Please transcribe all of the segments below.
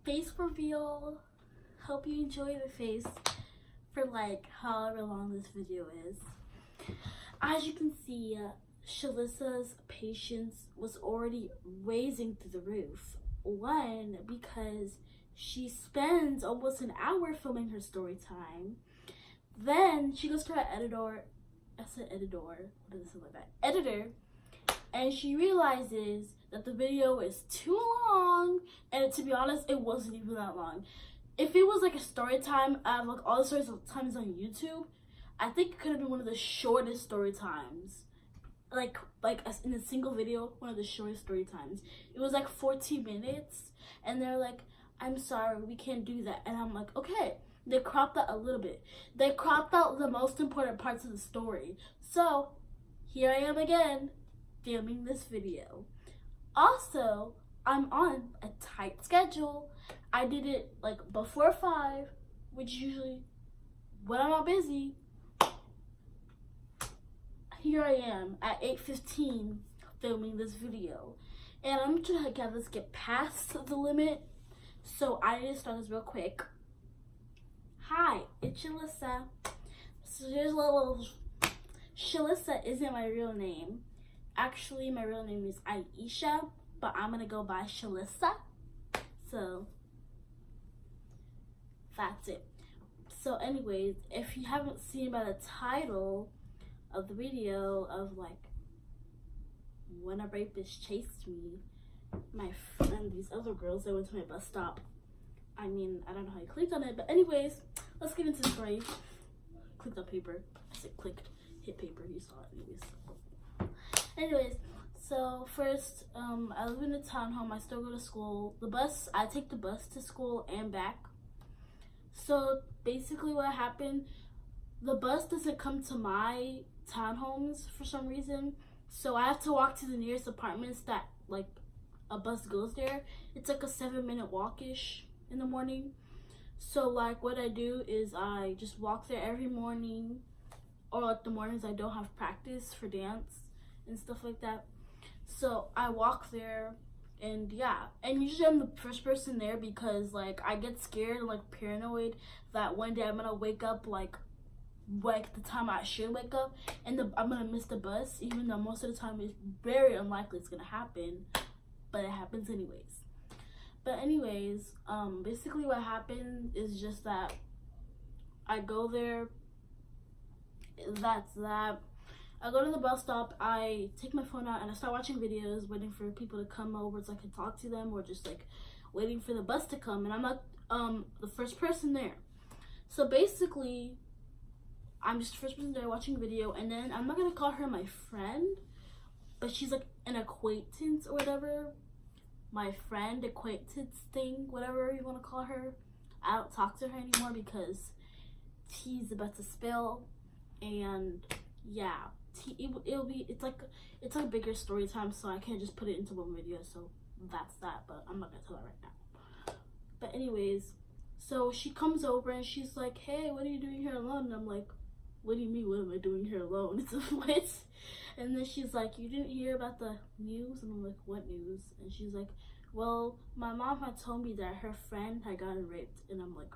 face reveal. Hope you enjoy the face for like however long this video is. As you can see, Shalissa's patience was already raising through the roof. One, because she spends almost an hour filming her story time. Then she goes to her editor, and she realizes that the video is too long, and to be honest, it wasn't even that long. If it was like a story time out of like all the story times on YouTube, I think it could have been one of the shortest story times. Like in a single video, one of the shortest story times. It was like 14 minutes, and they're like, I'm sorry, we can't do that. And I'm like, okay. They cropped out a little bit. They cropped out the most important parts of the story. So, here I am again, filming this video. Also, I'm on a tight schedule. I did it like before 5, which usually when I'm not busy. Here I am at 8:15 filming this video. And I'm trying to have this get past the limit. So I need to start this real quick. Hi, it's Shalissa. So here's a little. Shalissa isn't my real name. Actually, my real name is Aisha, but I'm gonna go by Shalissa. So that's it. So anyways, if you haven't seen by the title of the video of like when a rapist chased me, my friend, these other girls that went to my bus stop. I mean, I don't know how you clicked on it, but anyways, let's get into the story. Clicked on paper. I said clicked, hit paper, you saw it anyways. So first, I live in a townhome. I still go to school. I take the bus to school and back. So basically what happened, the bus doesn't come to my townhomes for some reason. So I have to walk to the nearest apartments that like a bus goes there. It's like a 7-minute walk-ish in the morning. So like what I do is I just walk there every morning, or like the mornings I don't have practice for dance and stuff like that. So I walk there, and yeah, and usually I'm the first person there because like I get scared and like paranoid that one day I'm gonna wake up like the time I should wake up, and I'm gonna miss the bus, even though most of the time it's very unlikely it's gonna happen, but it happens anyways. But anyways, basically what happened is just that I go there, that's that. I go to the bus stop, I take my phone out, and I start watching videos, waiting for people to come over so I can talk to them, or just like waiting for the bus to come, and I'm not the first person there. So basically, I'm just the first person there watching video, and then I'm not gonna call her my friend, but she's like an acquaintance or whatever. My friend, acquaintance thing, whatever you want to call her. I don't talk to her anymore because tea's about to spill, and yeah, it's like a bigger story time, so I can't just put it into one video. So that's that, but I'm not gonna tell her right now. But anyways, so she comes over and she's like, "Hey, what are you doing here alone?" And I'm like, "What do you mean, what am I doing here alone?" It's what? And then she's like, "You didn't hear about the news?" And I'm like, "What news?" And she's like, "Well, my mom had told me that her friend had gotten raped." And I'm like,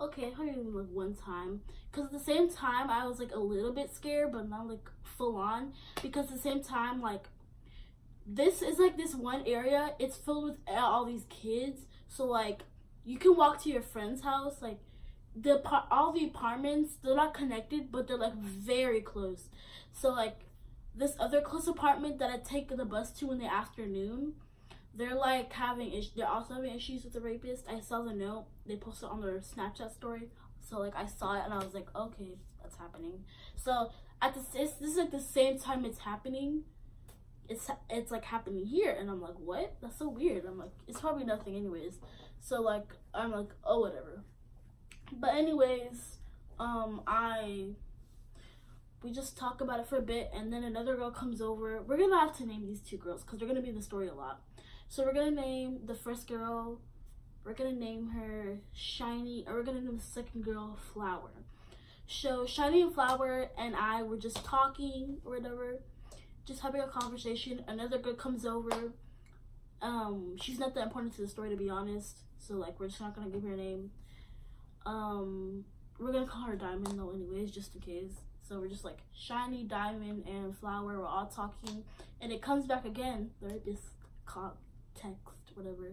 okay, I heard like one time. Because at the same time, I was like a little bit scared, but not like full on. Because at the same time, like, this is like this one area, it's filled with all these kids. So like, you can walk to your friend's house, like, all the apartments, they're not connected, but they're like very close. So like this other close apartment that I take the bus to in the afternoon, they're like they're also having issues with the rapist. I saw the note they posted on their Snapchat story, so like I saw it and I was like, okay, that's happening. So this is like the same time it's happening. It's like happening here, and I'm like, what? That's so weird. I'm like, it's probably nothing anyways. So like I'm like, oh, whatever. But anyways, we just talk about it for a bit, and then another girl comes over. We're gonna have to name these two girls because they're gonna be in the story a lot. So we're gonna name the first girl, we're gonna name her Shiny, or we're gonna name the second girl Flower. So Shiny and Flower and I were just talking or whatever, just having a conversation. Another girl comes over, She's not that important to the story, to be honest. So like, we're just not gonna give her a name. We're gonna call her Diamond though, anyways, just in case. So we're just like Shiny, Diamond, and Flower. We're all talking, and it comes back again. Right, this text, whatever.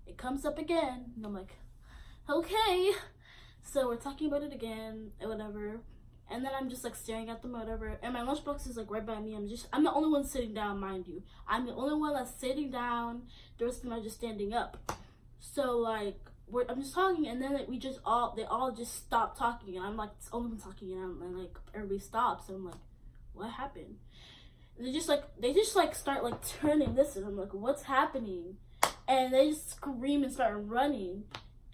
It comes up again, and I'm like, okay. So we're talking about it again, and whatever. And then I'm just like staring at them, whatever. And my lunchbox is like right by me. I'm the only one sitting down, mind you. I'm the only one that's sitting down. The rest of them are just standing up. So like, I'm just talking, and then they all just stop talking, and I'm like the only one talking, and like everybody stops, and I'm like, what happened? And they just like start like turning this, and I'm like, what's happening? And they just scream and start running,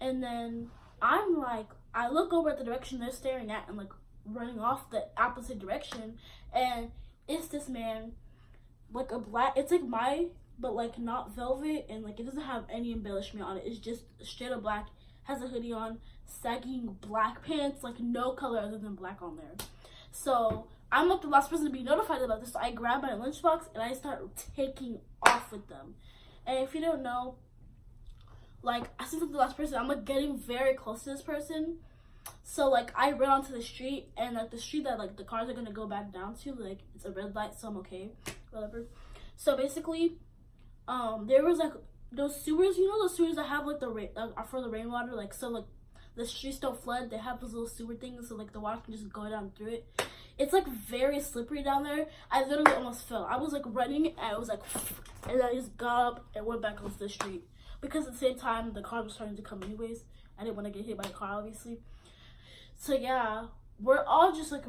and then I'm like, I look over at the direction they're staring at, and like running off the opposite direction, and it's this man, like a black, it's like but like not velvet, and like it doesn't have any embellishment on it. It's just straight up black, has a hoodie on, sagging black pants, like no color other than black on there. So I'm like the last person to be notified about this, so I grab my lunchbox and I start taking off with them. And if you don't know, like, since I'm the last person, I'm like getting very close to this person. So like I ran onto the street, and like the street that like the cars are gonna go back down to, like it's a red light, so I'm okay, whatever. So basically, there was like those sewers, you know, those sewers that have like the rain, are for the rainwater, like, so like the streets don't flood. They have those little sewer things, so like the water can just go down through it. It's like very slippery down there. I literally almost fell. I was like running, and I was like, and I just got up and went back onto the street, because at the same time the car was starting to come anyways. I didn't want to get hit by a car, obviously. So yeah, we're all just like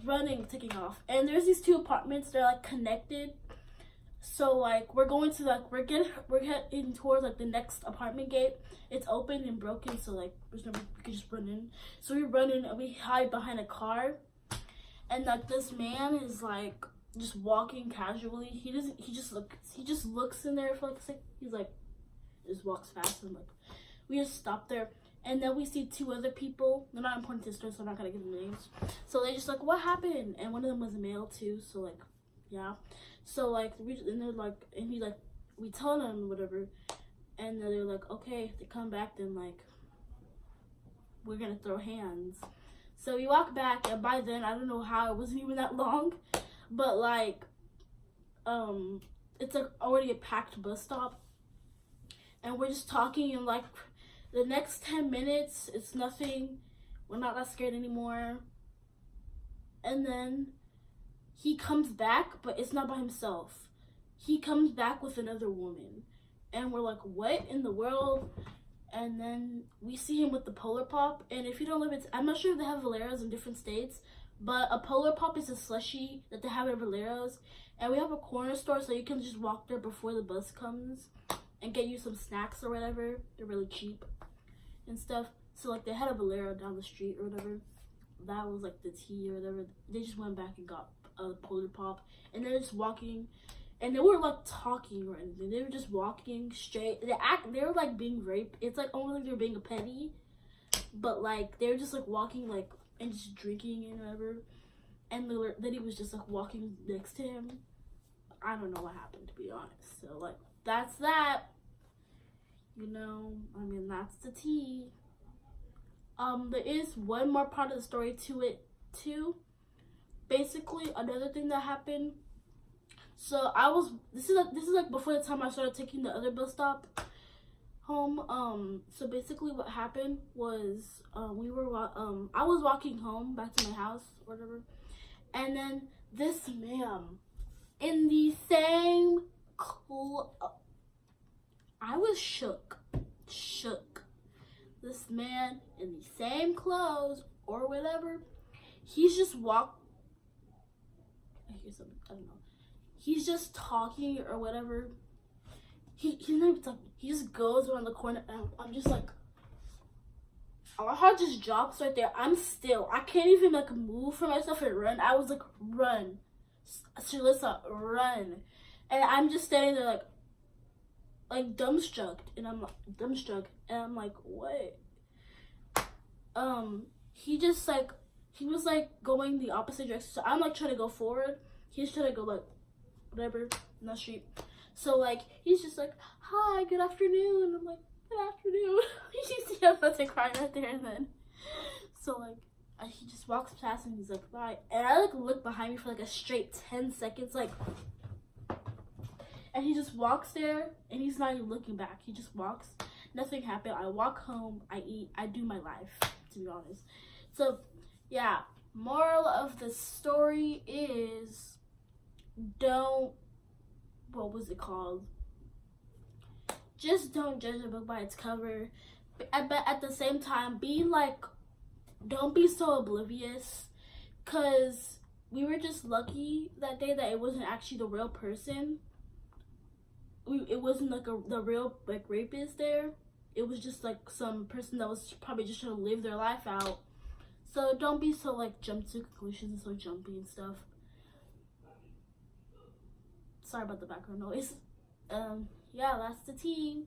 running, taking off, and there's these two apartments. They're like connected. So like we're going to like we're heading towards like the next apartment gate. It's open and broken, so like we can just run in. So we run in and we hide behind a car, and like this man is like just walking casually. He just looks in there for like a second. He's like just walks fast, and like we just stop there. And then we see two other people. They're not important to the story, so I'm not gonna give them names. So they just like, what happened? And one of them was a male too, so like, yeah. So like, and they're like, and he like, we tell them whatever, and then they're like, okay, if they come back, then like, we're gonna throw hands. So we walk back, and by then, I don't know how, it wasn't even that long, but like, it's like already a packed bus stop, and we're just talking, and like, the next 10 minutes, it's nothing. We're not that scared anymore. And then he comes back, but it's not by himself. He comes back with another woman. And we're like, what in the world? And then we see him with the Polar Pop. And if you don't live I'm not sure if they have Valeros in different states, but a Polar Pop is a slushie that they have at Valeros. And we have a corner store, so you can just walk there before the bus comes and get you some snacks or whatever. They're really cheap and stuff. So like they had a Valero down the street or whatever. That was like the tea or whatever. They just went back and got a Polar Pop, and they're just walking, and they weren't like talking or anything. They were just walking straight. They were like being very, it's like almost like they were being a petty, but like they were just like walking like and just drinking and whatever. And then he was just like walking next to him. I don't know what happened, to be honest. So like that's that. You know, I mean, that's the tea. There is one more part of the story to it too. Basically, another thing that happened. So this is like before the time I started taking the other bus stop home. So basically, what happened was I was walking home back to my house, or whatever, and then this man in the same I was shook. This man in the same clothes or whatever, he's just I don't know. He's just talking or whatever. He's not even talking. He just goes around the corner, and I'm just like, my heart just drops right there. I'm still. I can't even like move for myself and run. I was like, run, Shalissa, run, and I'm just standing there like dumbstruck, and I'm like, what? He was like going the opposite direction, so I'm like trying to go forward. He's trying to go like whatever in the street. So like he's just like, hi, good afternoon. I'm like, good afternoon. You see, I'm about to cry right there and then. So like he just walks past and he's like, bye. And I like look behind me for like a straight 10 seconds, like, and he just walks there and he's not even looking back. He just walks. Nothing happened. I walk home, I eat, I do my life, to be honest. So yeah, moral of the story is what was it called? Just don't judge a book by its cover. But at the same time, don't be so oblivious, because we were just lucky that day that it wasn't actually the real person. It wasn't like the real like rapist there. It was just like some person that was probably just trying to live their life out. So don't be so like jump to conclusions and so jumpy and stuff. Sorry about the background noise. Yeah, that's the tea.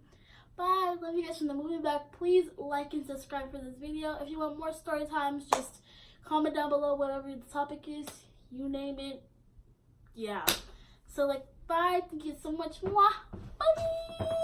Bye. Love you guys from the movie back. Please like and subscribe for this video. If you want more story times, just comment down below whatever the topic is. You name it. Yeah. So like, bye. Thank you so much. Mwah. Bye.